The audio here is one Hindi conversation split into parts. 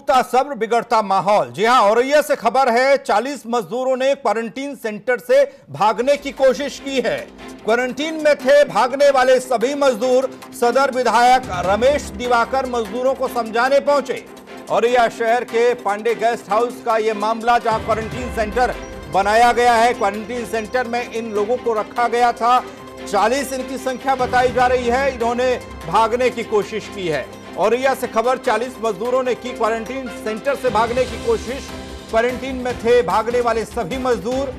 टूटता सब्र बिगड़ता माहौल। जी हां, औरैया से खबर है, 40 मजदूरों ने क्वारंटीन सेंटर से भागने की कोशिश की है। क्वारंटीन में थे भागने वाले सभी मजदूर सदर विधायक रमेश दिवाकर मजदूरों को समझाने पहुंचे। औरैया शहर के पांडे गेस्ट हाउस का यह मामला, जहां क्वारंटीन सेंटर बनाया गया है। क्वारंटीन सेंटर में इन लोगों को रखा गया था। 40 इनकी संख्या बताई जा रही है। इन्होंने भागने की कोशिश की है। औरैया से खबर, 40 मजदूरों ने की क्वारंटीन सेंटर से भागने की कोशिश। क्वारंटीन में थे भागने वाले सभी मजदूर।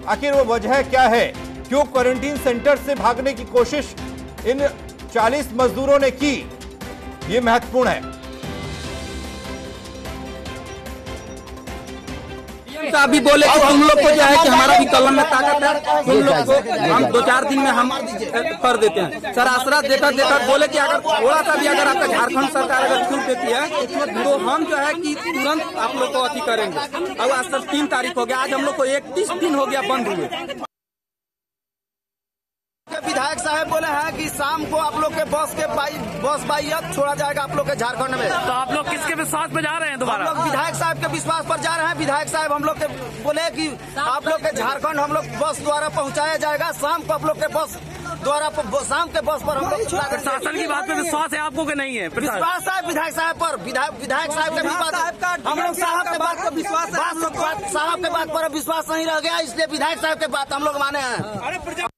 आखिर वो वजह क्या है, क्यों क्वारंटीन सेंटर से भागने की कोशिश इन 40 मजदूरों ने की, ये महत्वपूर्ण है। तो अभी बोले कि तुम लोग को जो है कि हमारा भी कलम में ताकत है, तुम लोग को हम 2-4 दिन में हम कर देते हैं। सर आसरा देकर बोले कि अगर थोड़ा सा भी अगर आपका झारखंड सरकार अगर छूट देती है तो हम जो है कि तुरंत आप लोग को अति करेंगे। अब आज सर 3 तारीख हो गया, आज हम लोग को 31 दिन हो गया बंद हुए। विधायक साहब बोले हैं कि शाम को आप लोग के बस बाई छोड़ा जाएगा आप लोग के झारखंड में। तो आप लोग किसके विश्वास पे जा रहे हैं दोबारा? हम लोग विधायक साहब के विश्वास पर जा रहे हैं। विधायक साहब हम लोग के बोले कि आप लोग के झारखंड हम लोग बस द्वारा पहुंचाया जाएगा। शाम को आप लोग के बस द्वारा शाम के बस पर हम लोग प्रशासन की बात पे विश्वास है आपको कि नहीं है? विश्वास है विधायक साहब पर। विधायक साहब के हम लोग साहब के बात पर विश्वास है। साहब के बात पर विश्वास नहीं रह गया, इसलिए विधायक साहब के बात हम लोग माने हैं।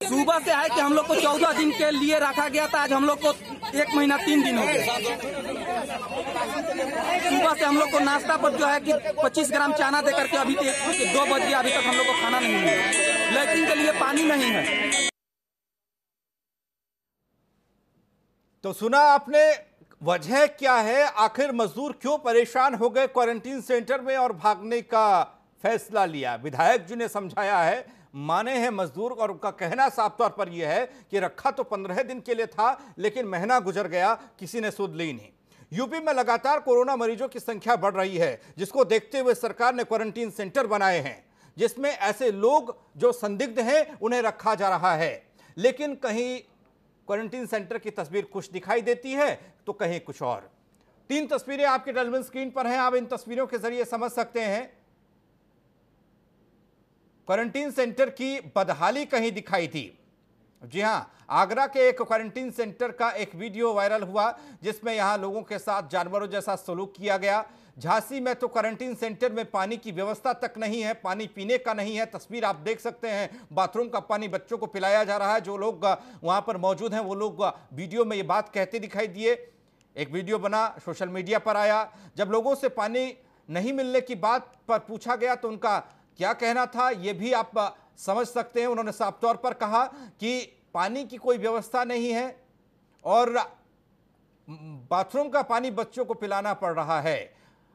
सुबह से है कि हम लोग को 14 दिन के लिए रखा गया था, आज हम लोग को 1 महीना 3 दिन हो गए। सुबह से हम लोग को नाश्ता पर जो है कि 25 ग्राम चना देकर के अभी 2 बज गया, अभी तक हम लोग को खाना नहीं मिला। लैट्रिन के लिए पानी नहीं है। तो सुना आपने, वजह क्या है, आखिर मजदूर क्यों परेशान हो गए क्वारंटीन सेंटर में और भागने का फैसला लिया। विधायक जी ने समझाया है, माने हैं मजदूर, और उनका कहना साफ तौर पर यह है कि रखा तो 15 दिन के लिए था, लेकिन महीना गुजर गया, किसी ने सुध ली नहीं। यूपी में लगातार कोरोना मरीजों की संख्या बढ़ रही है, जिसको देखते हुए सरकार ने क्वारंटीन सेंटर बनाए हैं, जिसमें ऐसे लोग जो संदिग्ध हैं उन्हें रखा जा रहा है। लेकिन कहीं क्वारंटीन सेंटर की तस्वीर कुछ दिखाई देती है तो कहीं कुछ और। 3 तस्वीरें आपके टेलीविजन स्क्रीन पर हैं, आप इन तस्वीरों के जरिए समझ सकते हैं। क्वारंटीन सेंटर की बदहाली कहीं दिखाई थी। जी हां, आगरा के एक क्वारंटीन सेंटर का एक वीडियो वायरल हुआ, जिसमें यहां लोगों के साथ जानवरों जैसा सलूक किया गया। झांसी में तो क्वारंटीन सेंटर में पानी की व्यवस्था तक नहीं है, पानी पीने का नहीं है। तस्वीर आप देख सकते हैं, बाथरूम का पानी बच्चों को पिलाया जा रहा है। जो लोग वहां पर मौजूद हैं वो लोग वीडियो में ये बात कहते दिखाई दिए। एक वीडियो बना, सोशल मीडिया पर आया। जब लोगों से पानी नहीं मिलने की बात पर पूछा गया तो उनका क्या कहना था, यह भी आप समझ सकते हैं। उन्होंने साफ तौर पर कहा कि पानी की कोई व्यवस्था नहीं है और बाथरूम का पानी बच्चों को पिलाना पड़ रहा है।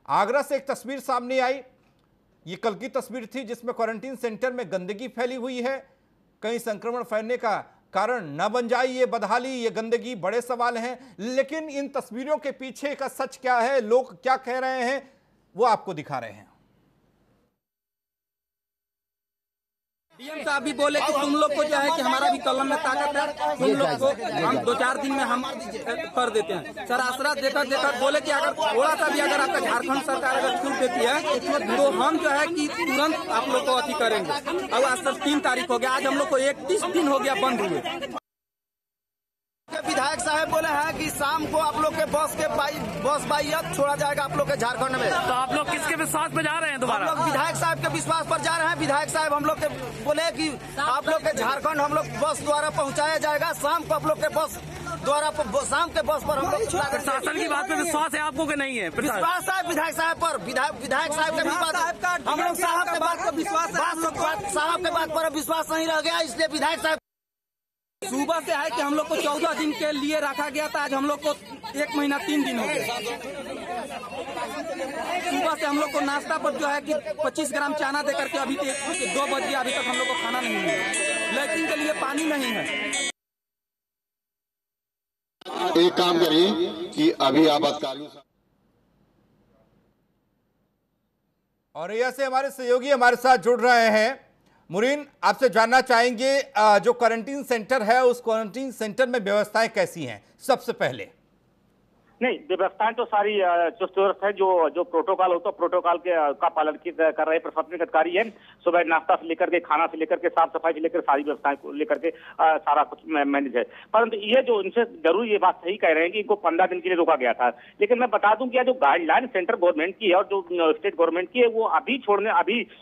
आगरा से एक तस्वीर सामने आई, ये कल की तस्वीर थी, जिसमें क्वारंटीन सेंटर में गंदगी फैली हुई है। कहीं संक्रमण फैलने का कारण न बन जाए ये बदहाली, ये गंदगी, बड़े सवाल हैं। लेकिन इन तस्वीरों के पीछे का सच क्या है, लोग क्या कह रहे हैं, वो आपको दिखा रहे हैं। डीएम साहब भी बोले कि तुम लोग को जो है कि हमारा भी कलम में ताकत है, तुम लोग को हम 2-4 दिन में हम कर देते हैं। सर आसरा देकर बोले कि अगर थोड़ा सा भी अगर आपका झारखंड सरकार अगर छूट देती है तो हम जो है कि तुरंत आप लोग को अति करेंगे। अब आज सर 3 तारीख हो गया, आज हम लोग को 31 दिन हो गया बंद हुए। विधायक साहब बोले हैं कि शाम को आप लोग के बस बाई छोड़ा जाएगा आप लोग के झारखंड में। तो आप लोग किसके विश्वास पे जा रहे हैं दोबारा? हम लोग विधायक साहब के विश्वास पर जा रहे हैं। विधायक साहब हम लोग के बोले कि आप लोग के झारखंड हम लोग बस द्वारा पहुंचाया जाएगा। शाम को आप लोग के बस द्वारा शाम के बस पर हम लोग प्रशासन की बात पे विश्वास है आपको कि नहीं है? विश्वास है विधायक साहब पर। विधायक साहब के हम लोग साहब के बात पर विश्वास है। साहब के बात पर विश्वास नहीं रह गया, इसलिए विधायक साहब। सुबह से है कि हम लोग को 14 दिन के लिए रखा गया था, आज हम लोग को 1 महीना 3 दिन हो गए। सुबह से हम लोग को नाश्ता पर जो है कि 25 ग्राम चना देकर के अभी 2 बज गया, अभी तक हम लोग को खाना नहीं मिला। लैट्रिन के लिए पानी नहीं है। एक काम करिए कि अभी आपातकालीन। औरैया से हमारे सहयोगी हमारे साथ जुड़ रहे हैं। मुरीन, आपसे जानना चाहेंगे, जो क्वारंटीन सेंटर है उस क्वारंटीन सेंटर में व्यवस्थाएं कैसी हैं? सबसे पहले नहीं, व्यवस्थाएं तो सारी चुस्त दुरुस्त है। जो प्रोटोकॉल होता है प्रोटोकॉल का पालन कर रहे प्रशासनिक अधिकारी है। सुबह नाश्ता से लेकर के, खाना से लेकर के, साफ सफाई से लेकर सारी व्यवस्थाएं को लेकर के सारा कुछ मैनेज है। परंतु ये जो इनसे जरूर ये बात सही कह रहे हैं कि इनको 15 दिन के लिए रोका गया था। लेकिन मैं बता दूं कि जो गाइडलाइन सेंट्रल गवर्नमेंट की है और जो स्टेट गवर्नमेंट की है, वो अभी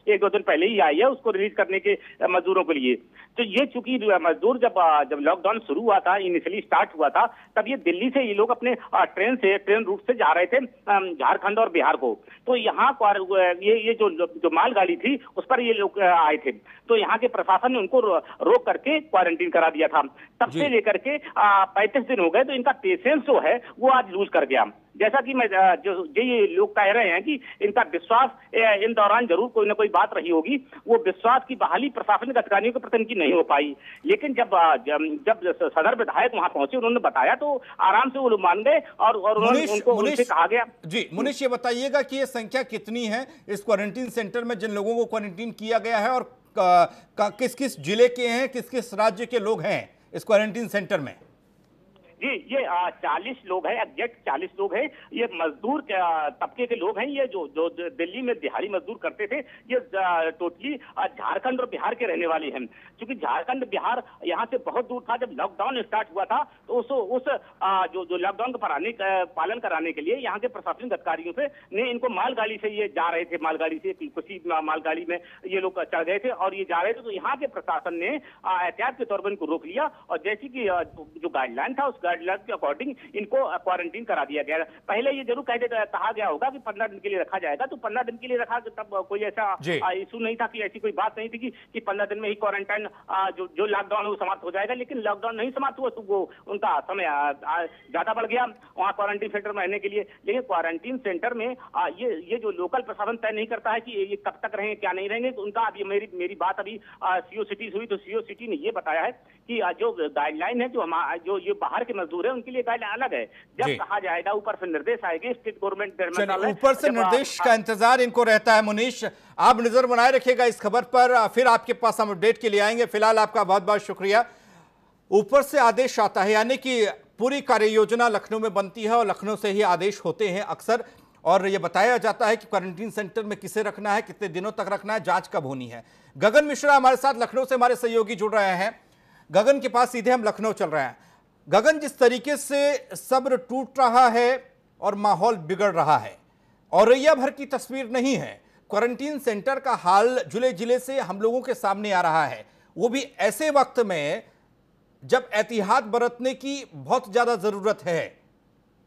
1-2 दिन पहले ही आई है उसको रिलीज करने के मजदूरों के लिए। तो ये चूंकि मजदूर जब लॉकडाउन शुरू हुआ था, इनिशियली स्टार्ट हुआ था, तब ये दिल्ली से ये लोग अपने ट्रेन रूट से जा रहे थे झारखंड और बिहार को। तो यहाँ ये जो मालगाड़ी थी उस पर ये लोग आए थे। तो यहाँ के प्रशासन ने उनको रोक करके क्वारंटीन करा दिया था। तब से लेकर के 35 दिन हो गए। तो इनका पेशेंस जो है वो आज लूज कर गया। जैसा कि मैं जो ये लोग कह रहे हैं कि इनका विश्वास इन दौरान जरूर कोई ना कोई बात रही होगी, वो विश्वास की बहाली प्रशासनिक अधिकारियों के प्रति इनकी नहीं हो पाई। लेकिन जब सदर विधायक वहां पहुंचे, उन्होंने बताया तो आराम से वो लोग मान गए और उनसे कहा गया। जी मुनीश, ये बताइएगा कि ये संख्या कितनी है इस क्वारंटीन सेंटर में जिन लोगों को क्वारंटीन किया गया है, और किस किस जिले के हैं, किस किस राज्य के लोग हैं इस क्वारंटीन सेंटर में? जी, ये 40 लोग हैं, एग्जैक्ट 40 लोग हैं। ये मजदूर तबके के लोग हैं। ये जो दिल्ली में दिहाड़ी मजदूर करते थे, ये टोटली झारखंड और बिहार के रहने वाले हैं। क्योंकि झारखंड बिहार यहाँ से बहुत दूर था। जब लॉकडाउन स्टार्ट हुआ था तो उस जो लॉकडाउन का पालन कराने के लिए यहाँ के प्रशासनिक अधिकारियों से ने इनको मालगाड़ी से ये जा रहे थे, मालगाड़ी से किसी मालगाड़ी में ये लोग चढ़ गए थे और ये जा रहे थे। तो यहाँ के प्रशासन ने एहतियात के तौर पर इनको रोक लिया और जैसे कि जो गाइडलाइन था उस गाइडलाइन के अकॉर्डिंग इनको क्वारंटीन करा दिया गया। पहले ये जरूर कहा गया होगा कि 15 दिन के लिए रखा जाएगा। तो 15 दिन के लिए रखा, तब कोई ऐसा इशू नहीं था कि ऐसी कोई बात नहीं थी कि 15 दिन में ही क्वारंटाइन जो लॉकडाउन है वो समाप्त हो जाएगा। लेकिन लॉकडाउन नहीं समाप्त हुआ तो वो उनका समय ज्यादा बढ़ गया वहाँ क्वारंटीन सेंटर में रहने के लिए। लेकिन क्वारंटीन सेंटर में ये जो लोकल प्रशासन तय नहीं करता है कि ये कब तक रहेंगे क्या नहीं रहेंगे। तो उनका अभी मेरी बात अभी सीओ सिटी से हुई तो सीओ सिटी ने ये बताया है कि जो गाइडलाइन है जो ये बाहर के मजदूर है उनके लिए गाइडलाइन अलग है। जब कहा जाएगा ऊपर से निर्देश आएंगे स्टेट गवर्नमेंट ऊपर से निर्देश का इंतजार इनको रहता है। मुनीश, आप नजर बनाए रखिएगा इस खबर पर, फिर आपके पास हम अपडेट के लिए आएंगे। फिलहाल आपका बहुत बहुत शुक्रिया। ऊपर से आदेश आता है, यानी कि पूरी कार्य योजना लखनऊ में बनती है और लखनऊ से ही आदेश होते हैं अक्सर, और यह बताया जाता है कि क्वारंटीन सेंटर में किसे रखना है, कितने दिनों तक रखना है, जांच कब होनी है। गगन मिश्रा हमारे साथ लखनऊ से हमारे सहयोगी जुड़ रहे हैं। गगन के पास सीधे हम लखनऊ चल रहे हैं। गगन, जिस तरीके से सब्र टूट रहा है और माहौल बिगड़ रहा है, औरैया भर की तस्वीर नहीं है, क्वारंटीन सेंटर का हाल जिले जिले से हम लोगों के सामने आ रहा है, वो भी ऐसे वक्त में जब एहतियात बरतने की बहुत ज्यादा जरूरत है।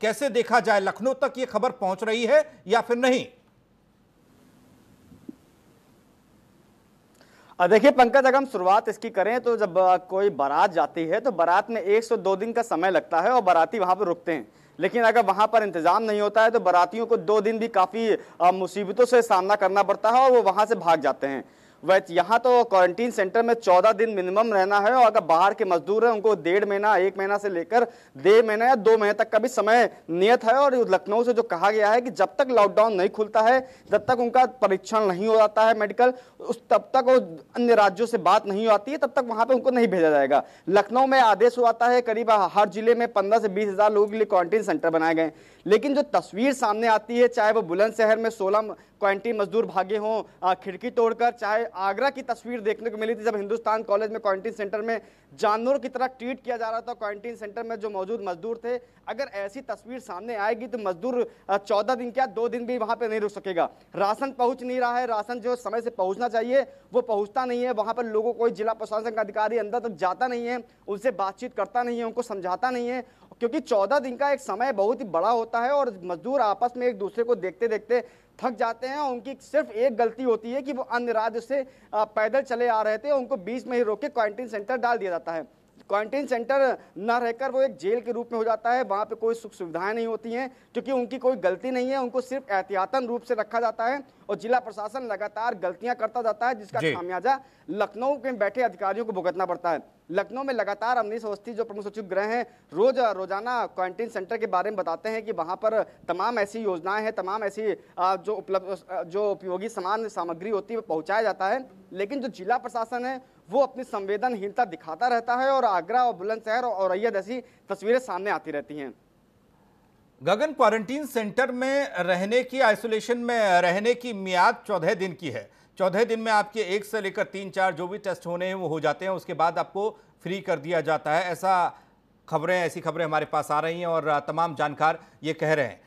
कैसे देखा जाए, लखनऊ तक ये खबर पहुंच रही है या फिर नहीं? देखिए पंकज, अगर हम शुरुआत इसकी करें तो जब कोई बारात जाती है तो बारात में 1 से 2 दिन का समय लगता है और बाराती वहां पर रुकते हैं। लेकिन अगर वहां पर इंतजाम नहीं होता है तो बारातियों को 2 दिन भी काफी मुसीबतों से सामना करना पड़ता है और वो वहां से भाग जाते हैं। वह यहाँ तो क्वारंटीन सेंटर में 14 दिन मिनिमम रहना है और अगर बाहर के मजदूर हैं उनको 1.5 महीना 1 महीना से लेकर 1.5 महीना या 2 महीने तक का भी समय नियत है। और लखनऊ से जो कहा गया है कि जब तक लॉकडाउन नहीं खुलता है, जब तक उनका परीक्षण नहीं हो जाता है मेडिकल, तब तक वो अन्य राज्यों से बात नहीं आती है, तब तक वहां पर उनको नहीं भेजा जाएगा। लखनऊ में आदेश हुआ है करीब हर जिले में 15 से 20 हजार लोगों के लिए क्वारंटीन सेंटर बनाए गए। लेकिन जो तस्वीर सामने आती है, चाहे वो बुलंदशहर में 16 क्वारंटीन मजदूर भागे हों खिड़की तोड़कर, चाहे आगरा की तस्वीर देखने को मिली थी जब हिंदुस्तान कॉलेज में क्वारंटीन सेंटर में जानवरों की तरह ट्रीट किया जा रहा था क्वारंटीन सेंटर में जो मौजूद मजदूर थे। अगर ऐसी तस्वीर सामने आएगी तो मजदूर 14 दिन क्या 2 दिन भी वहां पे नहीं रुक सकेगा। राशन पहुंच नहीं रहा है, राशन जो समय से पहुंचना चाहिए वो पहुंचता नहीं है। वहां पर लोगों कोई जिला प्रशासन का अधिकारी अंदर तक जाता नहीं है, उनसे बातचीत करता नहीं है, उनको समझाता नहीं है, क्योंकि 14 दिन का एक समय बहुत ही बड़ा होता है और मजदूर आपस में एक दूसरे को देखते देखते थक जाते हैं। उनकी सिर्फ एक गलती होती है कि वो अन्य राज्य से पैदल चले आ रहे थे, उनको बीच में ही रोक के क्वारंटीन सेंटर डाल दिया जाता है। क्वारंटीन सेंटर न रहकर वो एक जेल के रूप में हो जाता है। वहां पे कोई सुख सुविधाएं नहीं होती हैं क्योंकि उनकी कोई गलती नहीं है, उनको सिर्फ एहतियातन रूप से रखा जाता है और जिला प्रशासन लगातार गलतियां करता जाता है, जिसका खामियाजा लखनऊ के बैठे अधिकारियों को भुगतना पड़ता है। लखनऊ में लगातार अमनीश अवस्थी जो प्रमुख सचिव गृह हैं, रोजाना क्वारंटीन सेंटर के बारे में बताते हैं कि वहां पर तमाम ऐसी योजनाएं हैं, तमाम ऐसी जो उपयोगी सामग्री होती है वो पहुंचाया जाता है। लेकिन जो जिला प्रशासन है वो अपनी संवेदनहीनता दिखाता रहता है और आगरा और बुलंदशहर और औरैया जैसी तस्वीरें सामने आती रहती हैं। गगन, क्वारंटीन सेंटर में रहने की, आइसोलेशन में रहने की मियाद 14 दिन की है। 14 दिन में आपके 1 से लेकर 3-4 जो भी टेस्ट होने हैं वो हो जाते हैं, उसके बाद आपको फ्री कर दिया जाता है। ऐसी खबरें हमारे पास आ रही हैं और तमाम जानकार ये कह रहे हैं।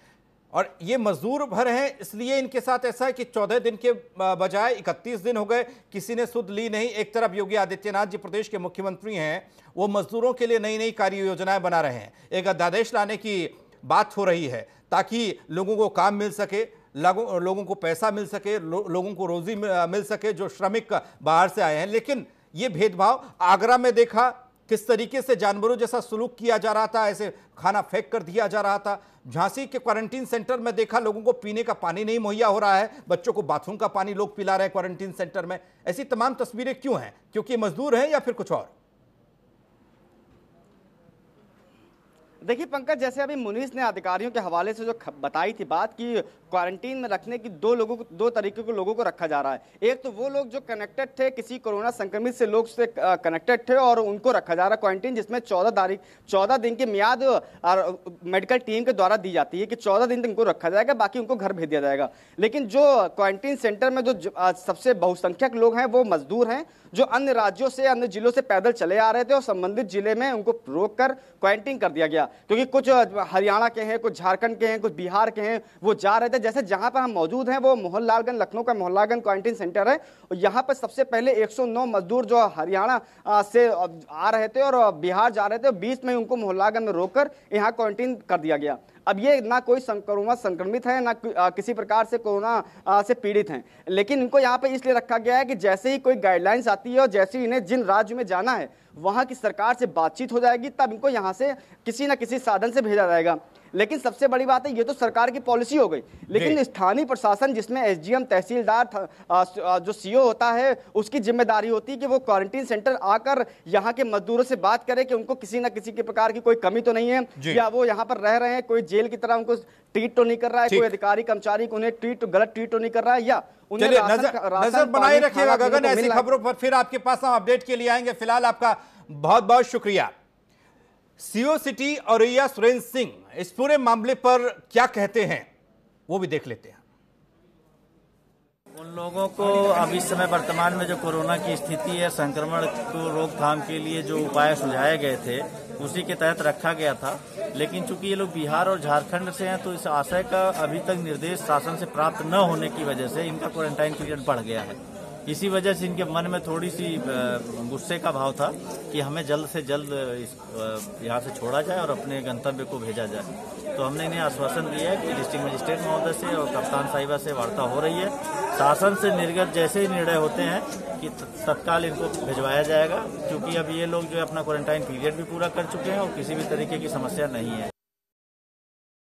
और ये मजदूर भर हैं, इसलिए इनके साथ ऐसा है कि 14 दिन के बजाय 31 दिन हो गए, किसी ने सुध ली नहीं। एक तरफ योगी आदित्यनाथ जी प्रदेश के मुख्यमंत्री हैं, वो मजदूरों के लिए नई नई कार्य योजनाएं बना रहे हैं। एक अध्यादेश लाने की बात हो रही है ताकि लोगों को काम मिल सके, लोगों को पैसा मिल सके, लोगों को रोजी मिल सके जो श्रमिक बाहर से आए हैं। लेकिन ये भेदभाव आगरा में देखा, किस तरीके से जानवरों जैसा सलूक किया जा रहा था, ऐसे खाना फेंक कर दिया जा रहा था। झांसी के क्वारंटीन सेंटर में देखा, लोगों को पीने का पानी नहीं मुहैया हो रहा है, बच्चों को बाथरूम का पानी लोग पिला रहे हैं क्वारंटीन सेंटर में। ऐसी तमाम तस्वीरें क्यों हैं? क्योंकि मजदूर हैं या फिर कुछ और? देखिए पंकज, जैसे अभी मुनीस ने अधिकारियों के हवाले से जो बताई थी बात कि क्वारंटीन में रखने की दो तरीके के लोगों को रखा जा रहा है। एक तो वो लोग जो कनेक्टेड थे, किसी कोरोना संक्रमित से लोग से कनेक्टेड थे और उनको रखा जा रहा है क्वारंटीन, जिसमें 14 दिन की मियाद मेडिकल टीम के द्वारा दी जाती है कि 14 दिन तक उनको रखा जाएगा, बाकी उनको घर भेज दिया जाएगा। लेकिन जो क्वारंटीन सेंटर में जो सबसे बहुसंख्यक लोग हैं वो मजदूर हैं, जो अन्य राज्यों से, अन्य जिलों से पैदल चले आ रहे थे और संबंधित जिले में उनको रोककर क्वारंटीन कर दिया गया। क्योंकि कुछ हरियाणा के हैं, कुछ झारखंड के हैं, कुछ बिहार के हैं, वो जा रहे थे। जैसे जहां पर हम मौजूद हैं वो मोहनलालगंज, लखनऊ का मोहनलालगंज क्वारंटीन सेंटर है। और यहाँ पर सबसे पहले 109 मजदूर जो हरियाणा से आ रहे थे और बिहार जा रहे थे, बीच में उनको मोहनलालगंज में रोककर यहाँ क्वारंटीन कर दिया गया। अब ये ना कोई कोरोना संक्रमित है, ना किसी प्रकार से कोरोना से पीड़ित हैं, लेकिन इनको यहाँ पे इसलिए रखा गया है कि जैसे ही कोई गाइडलाइंस आती है और जैसे ही इन्हें जिन राज्य में जाना है वहां की सरकार से बातचीत हो जाएगी, तब इनको यहाँ से किसी न किसी साधन से भेजा जाएगा। लेकिन सबसे बड़ी बात है, ये तो सरकार की पॉलिसी हो गई, लेकिन स्थानीय प्रशासन जिसमें एसडीएम, तहसीलदार, जो सीओ होता है, उसकी जिम्मेदारी होती है कि वो क्वारंटीन सेंटर आकर यहाँ के मजदूरों से बात करे कि उनको किसी न किसी के प्रकार की कोई कमी तो नहीं है, या वो यहाँ पर रह रहे हैं, कोई जेल की तरह उनको ट्रीट तो नहीं कर रहा है, कोई अधिकारी कर्मचारी को उन्हें गलत ट्रीट तो नहीं कर रहा है, या नजर बनाए रखिएगा गगन, ऐसी खबरों पर फिर आपके पास हम अपडेट के लिए आएंगे। फिलहाल आपका बहुत बहुत शुक्रिया। सीओ सिटी औरैया सुरेंद्र सिंह इस पूरे मामले पर क्या कहते हैं वो भी देख लेते हैं। उन लोगों को अब इस समय वर्तमान में जो कोरोना की स्थिति है, संक्रमण को रोकथाम के लिए जो उपाय सुझाए गए थे उसी के तहत रखा गया था। लेकिन चूंकि ये लोग बिहार और झारखंड से हैं तो इस आशय का अभी तक निर्देश शासन से प्राप्त न होने की वजह से इनका क्वारंटाइन पीरियड बढ़ गया है। इसी वजह से इनके मन में थोड़ी सी गुस्से का भाव था कि हमें जल्द से जल्द यहाँ से छोड़ा जाए और अपने गंतव्य को भेजा जाए। तो हमने इन्हें आश्वासन दिया है कि डिस्ट्रिक्ट मजिस्ट्रेट महोदय से और कप्तान साहिबा से वार्ता हो रही है। शासन से निर्गत जैसे ही निर्णय होते हैं कि तत्काल इनको भिजवाया जाएगा, क्योंकि अब ये लोग जो है अपना क्वारंटाइन पीरियड भी पूरा कर चुके हैं और किसी भी तरीके की समस्या नहीं है।